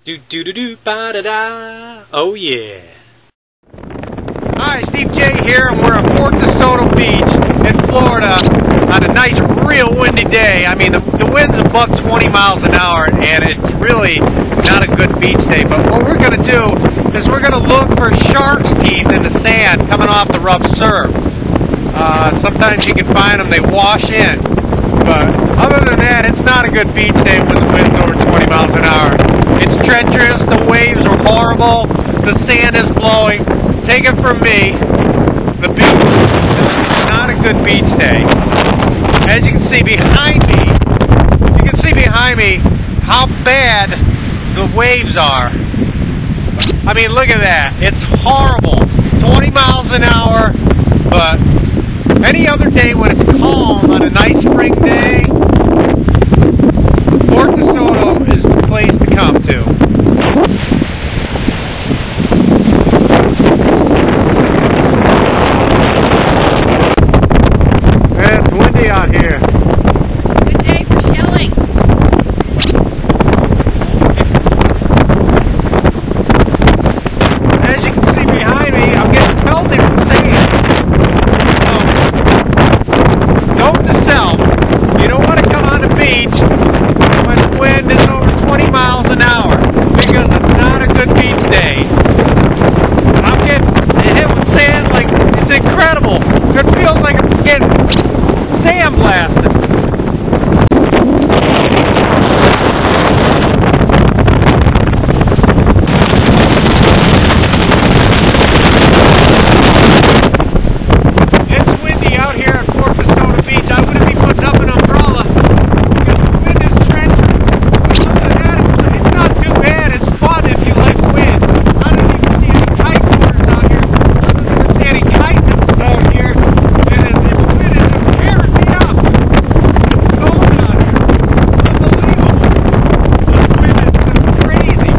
Do do do do ba da da. Oh yeah. Hi, Steve J here, and we're at Desoto Beach in Florida on a nice, real windy day. I mean, the wind's above 20 miles an hour, and it's really not a good beach day. But what we're going to do is we're going to look for shark's teeth in the sand coming off the rough surf. Sometimes you can find them, they wash in. But other than that, it's not a good beach day when the wind's over 20 miles an hour. It's treacherous, the waves are horrible, the sand is blowing. Take it from me, the beach is not a good beach day. As you can see behind me, how bad the waves are. I mean, look at that. It's horrible. 20 miles an hour, but any other day when it's calm on a nice spring day, Desoto is the place to come to. It's windy out here. Good day for shelling. As you can see behind me, I'm getting pelted with sand. Note to self, you don't want to come on the beach when the wind is over 20 miles an hour, because it's not a good beach day. I'm getting hit with sand like, it's incredible. It feels like I'm getting sandblasted. It's windy out here at Desoto Beach. I wouldn't be putting up an umbrella because the wind is treacherous. Other than that, it's not too bad. It's fun if you like wind. I don't even see any kiteboarders out here. I don't even see any kites out here. And the wind is tearing me up. It's going out here. Unbelievable. The wind is crazy.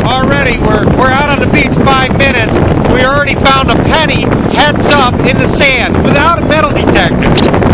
Already, we're out on the beach 5 minutes. We already found a penny heads up in the sand without a metal detector.